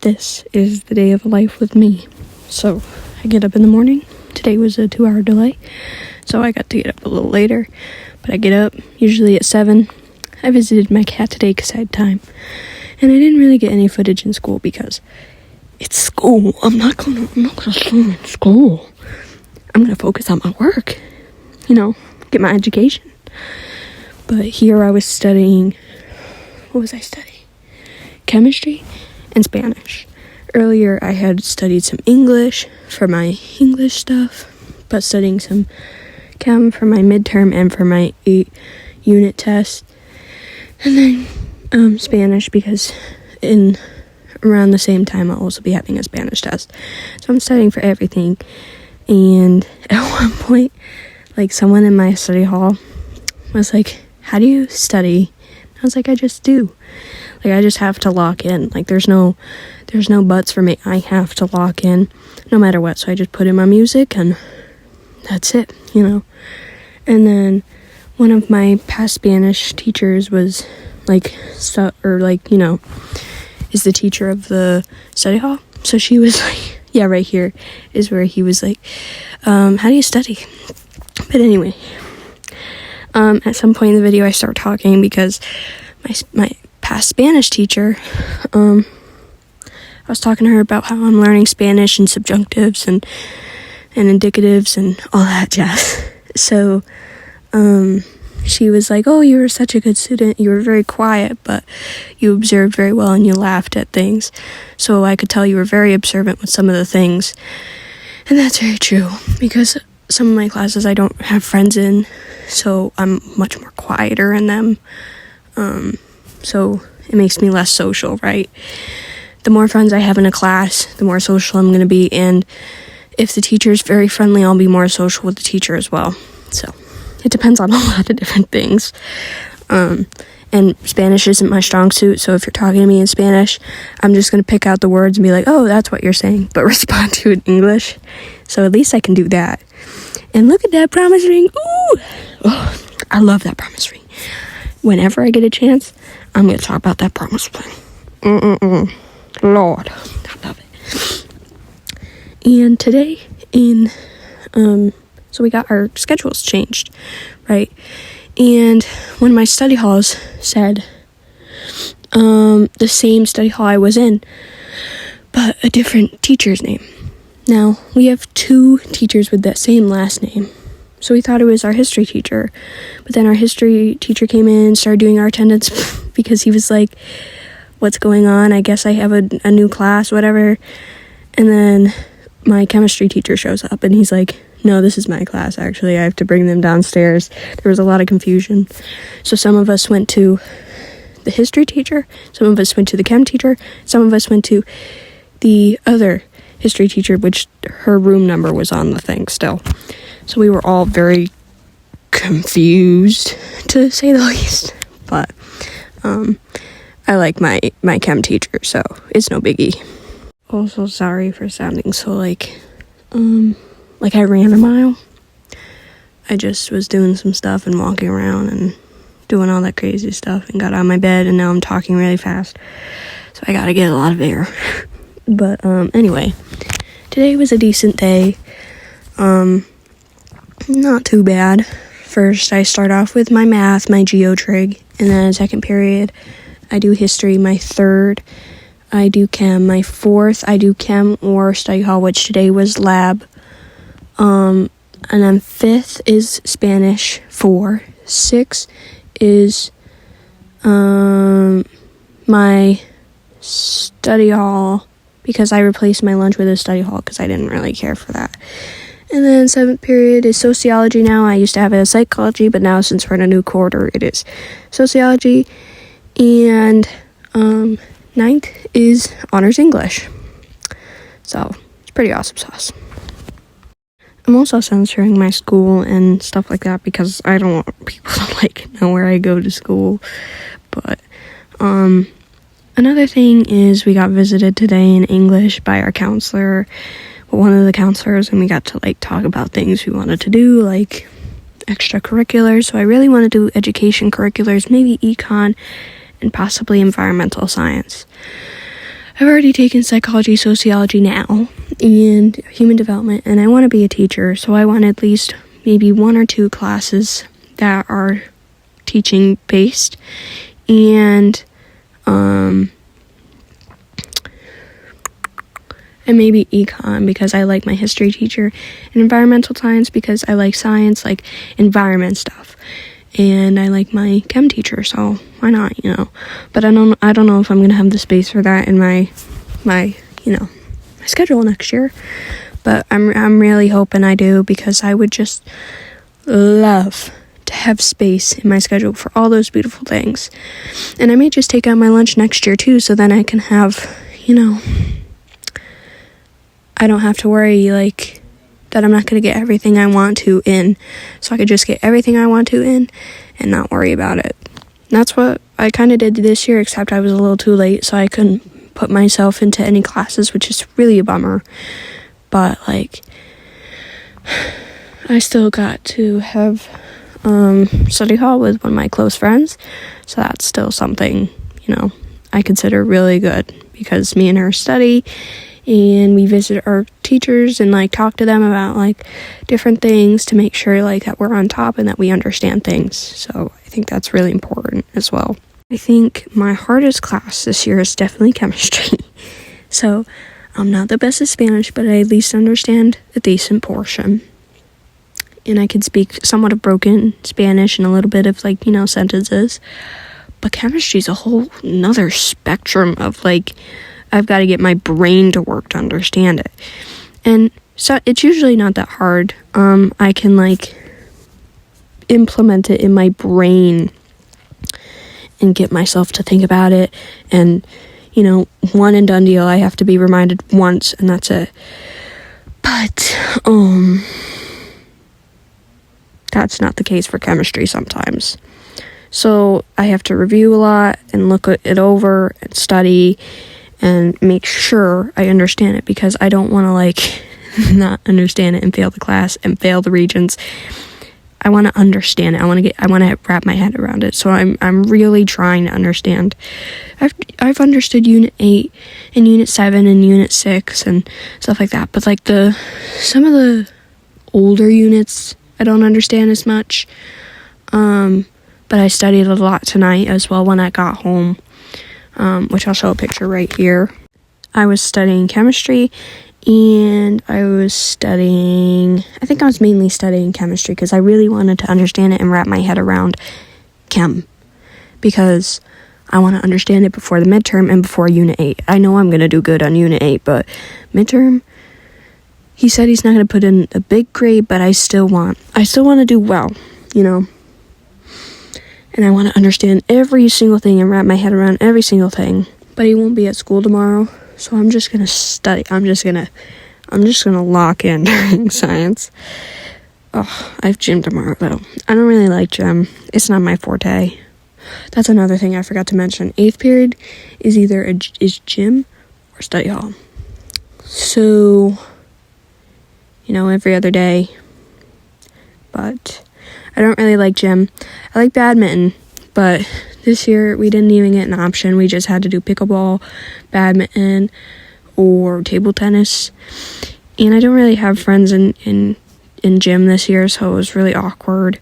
This is the day of life with me. So I get up in the morning. Today was a 2-hour delay, so I got to get up a little later. But I get up usually at 7. I visited my cat today because I had time. And I didn't really get any footage in school because it's school. I'm not gonna film in school. I'm gonna focus on my work. Get my education. But here I was studying. What was I studying? Chemistry and Spanish. Earlier I had studied some English for my English stuff, but studying some chem for my midterm and for my 8-unit test. And then Spanish because around the same time I'll also be having a Spanish test. So I'm studying for everything. And at one point, someone in my study hall was like, "How do you study?" I was like, "I just do. I just have to lock in. There's no buts for me. I have to lock in no matter what." So I just put in my music and that's it, And then one of my past Spanish teachers was is the teacher of the study hall. So she was like, yeah, right here is where he was like, "How do you study?" But anyway, at some point in the video I start talking because my past Spanish teacher, I was talking to her about how I'm learning Spanish and subjunctives and indicatives and all that jazz. So she was like, "Oh, you were such a good student. You were very quiet, but you observed very well and you laughed at things. So I could tell you were very observant with some of the things." And that's very true because some of my classes I don't have friends in, so I'm much more quieter in them. So it makes me less social, right? The more friends I have in a class, the more social I'm going to be. And if the teacher is very friendly, I'll be more social with the teacher as well. So it depends on a lot of different things. And Spanish isn't my strong suit, so if you're talking to me in Spanish, I'm just going to pick out the words and be like, "Oh, that's what you're saying," but respond to it in English. So at least I can do that. And look at that promise ring. Ooh! Oh, I love that promise ring. Whenever I get a chance, I'm going to talk about that promise ring. Lord, I love it. And today so we got our schedules changed, right? And one of my study halls said the same study hall I was in, but a different teacher's name. Now, we have 2 teachers with that same last name. So we thought it was our history teacher. But then our history teacher came in and started doing our attendance because he was like, "What's going on? I guess I have a new class, whatever." And then my chemistry teacher shows up and he's like, "No, this is my class, actually. I have to bring them downstairs." There was a lot of confusion. So some of us went to the history teacher, some of us went to the chem teacher, some of us went to the other history teacher, which her room number was on the thing still. So we were all very confused, to say the least. But I like my chem teacher, so it's no biggie. Also, sorry for sounding so I ran a mile. I just was doing some stuff and walking around and doing all that crazy stuff and got out of my bed, and now I'm talking really fast. So I gotta get a lot of air. But anyway, today was a decent day. Not too bad. First, I start off with my math, my geotrig, and then second period, I do history. My third, I do chem. My fourth, I do chem or study hall, which today was lab. And then 5th is Spanish 4. 6 is my study hall because I replaced my lunch with a study hall because I didn't really care for that. And then 7th period is sociology now. I used to have it as psychology, but now since we're in a new quarter, it is sociology. And 9th is honors English. So it's pretty awesome sauce. I'm also censoring my school and stuff like that because I don't want people to know where I go to school. But another thing is we got visited today in English by our counselor, one of the counselors, and we got to talk about things we wanted to do, like extracurriculars. So I really want to do education curriculars, maybe econ and possibly environmental science. I've already taken psychology, sociology now, and human development, and I want to be a teacher, so I want at least maybe 1 or 2 classes that are teaching based, and maybe econ because I like my history teacher, and environmental science because I like science, like environment stuff, and I like my chem teacher, so why not, but I don't know if I'm gonna have the space for that in my my schedule next year, but I'm really hoping I do, because I would just love to have space in my schedule for all those beautiful things. And I may just take out my lunch next year too, so then I can have, I don't have to worry like that I'm not going to get everything I want to in, so I could just get everything I want to in and not worry about it. And that's what I kind of did this year, except I was a little too late, so I couldn't put myself into any classes, which is really a bummer. But like, I still got to have study hall with one of my close friends, so that's still something I consider really good, because me and her study and we visit our teachers and like talk to them about like different things to make sure like that we're on top and that we understand things. So I think that's really important as well. I think my hardest class this year is definitely chemistry. So I'm not the best at Spanish, but I at least understand a decent portion. And I can speak somewhat of broken Spanish and a little bit of like, sentences. But chemistry is a whole nother spectrum of like, I've got to get my brain to work to understand it. And so it's usually not that hard. I can like implement it in my brain and get myself to think about it. And, one and done deal. I have to be reminded once and that's it. But, that's not the case for chemistry sometimes. So I have to review a lot and look it over and study and make sure I understand it, because I don't want to like not understand it and fail the class and fail the Regents. I want to understand it. I want to wrap my head around it. So I'm really trying to understand. I've understood Unit 8 and Unit 7 and Unit 6 and stuff like that. But like some of the older units I don't understand as much. But I studied a lot tonight as well when I got home, which I'll show a picture right here. I was studying chemistry, and I think I was mainly studying chemistry because I really wanted to understand it and wrap my head around chem, because I want to understand it before the midterm and before Unit 8. I know I'm going to do good on Unit 8, but midterm, he said he's not going to put in a big grade, but I still want to do well, And I want to understand every single thing and wrap my head around every single thing. But he won't be at school tomorrow, so I'm just going to study. I'm just going to lock in during science. Oh, I have gym tomorrow, though. I don't really like gym. It's not my forte. That's another thing I forgot to mention. 8th period is either is gym or study hall. So, every other day. But I don't really like gym. I like badminton, but this year we didn't even get an option. We just had to do pickleball, badminton, or table tennis. And I don't really have friends in gym this year, so it was really awkward.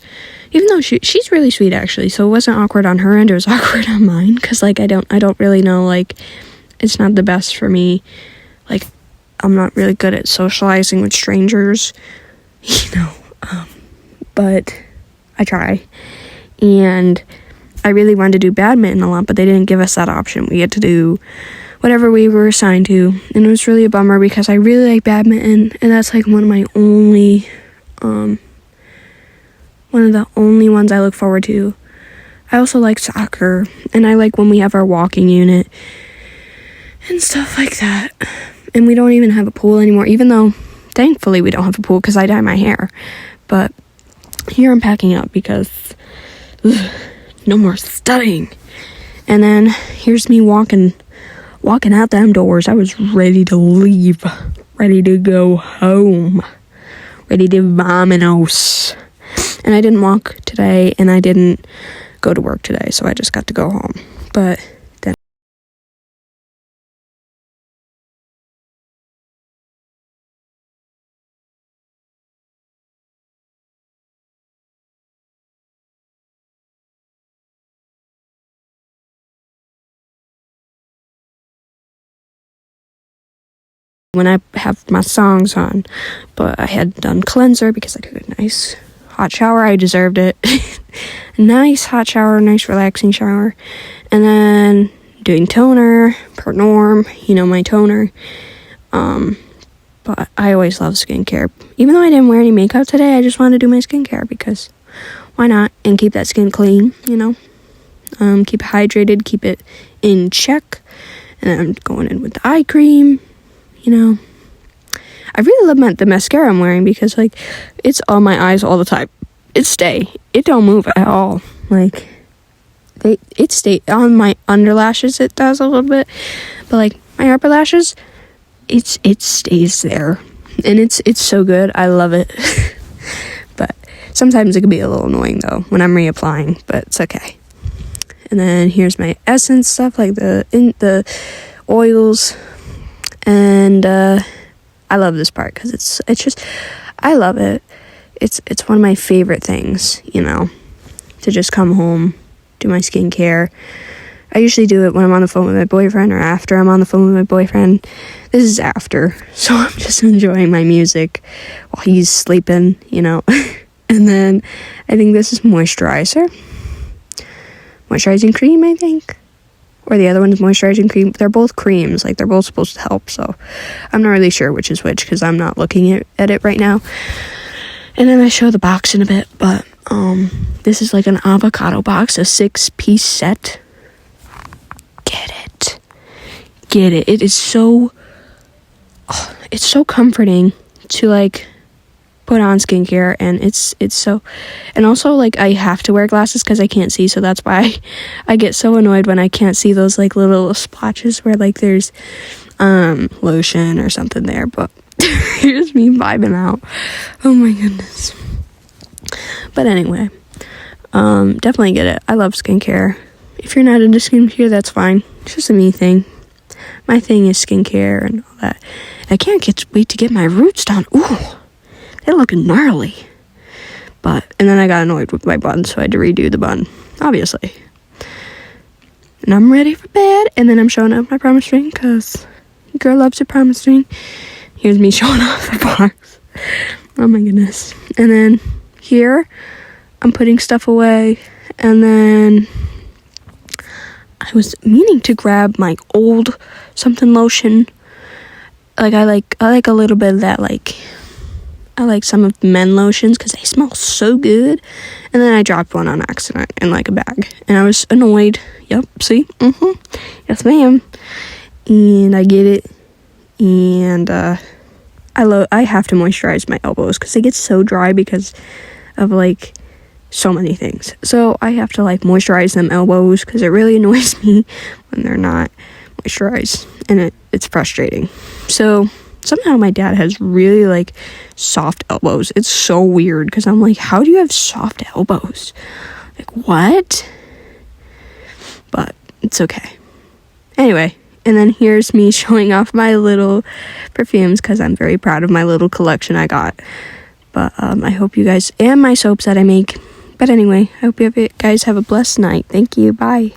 Even though she's really sweet, actually, so it wasn't awkward on her end, it was awkward on mine, because like I don't really know, like, it's not the best for me. Like, I'm not really good at socializing with strangers, but I try. And I really wanted to do badminton a lot, but they didn't give us that option. We had to do whatever we were assigned to, and it was really a bummer because I really like badminton, and that's like one of the only ones I look forward to. I also like soccer, and I like when we have our walking unit and stuff like that. And we don't even have a pool anymore, even though thankfully we don't have a pool because I dye my hair. But here I'm packing up because no more studying. And then here's me walking out them doors. I was ready to leave, ready to go home, ready to vaminos. And I didn't walk today, and I didn't go to work today, so I just got to go home. But when I have my songs on. But I had done cleanser because I took a nice hot shower. I deserved it. Nice hot shower, nice relaxing shower. And then doing toner per norm, my toner. But I always love skincare. Even though I didn't wear any makeup today, I just wanted to do my skincare because why not? And keep that skin clean, keep it hydrated, keep it in check. And then I'm going in with the eye cream, I really love the mascara I'm wearing because, it's on my eyes all the time. It don't move at all. It stay on my underlashes, it does a little bit. But, my upper lashes, it stays there. And it's so good. I love it. But sometimes it can be a little annoying, though, when I'm reapplying. But it's okay. And then here's my essence stuff, the oils. And I love this part because it's just, I love it. It's one of my favorite things, to just come home, do my skincare. I usually do it when I'm on the phone with my boyfriend or after I'm on the phone with my boyfriend. This is after, so I'm just enjoying my music while he's sleeping, And then I think this is moisturizer. Moisturizing cream, I think. Or the other one is moisturizing cream. They're both creams. They're both supposed to help. So I'm not really sure which is which because I'm not looking at it right now. And then I show the box in a bit. But this is an avocado box, a 6-piece set. Get it. It is so... it's so comforting to, put on skincare, and it's so, and also I have to wear glasses because I can't see, so that's why I get so annoyed when I can't see those little splotches where there's lotion or something there. But here's me vibing out. Oh my goodness. But anyway, definitely get it. I love skincare. If you're not into skincare, that's fine. It's just a me thing. My thing is skincare and all that. I can't wait to get my roots done. Ooh, they're looking gnarly. And then I got annoyed with my bun, so I had to redo the bun, obviously. And I'm ready for bed. And then I'm showing off my promise ring, because girl loves a promise ring. Here's me showing off the box. Oh my goodness. And then here, I'm putting stuff away. And then I was meaning to grab my old something lotion. I like a little bit of that, I like some of the men lotions because they smell so good. And then I dropped one on accident in a bag. And I was annoyed. Yep, see? Yes, ma'am. And I get it. And I have to moisturize my elbows because they get so dry because of so many things. So I have to moisturize them elbows because it really annoys me when they're not moisturized. And it's frustrating. So somehow my dad has really soft elbows. It's so weird because I'm how do you have soft elbows? What? But it's okay. Anyway, and then here's me showing off my little perfumes because I'm very proud of my little collection I got. But I hope you guys, and my soaps that I make. But anyway, I hope you guys have a blessed night. Thank you. Bye.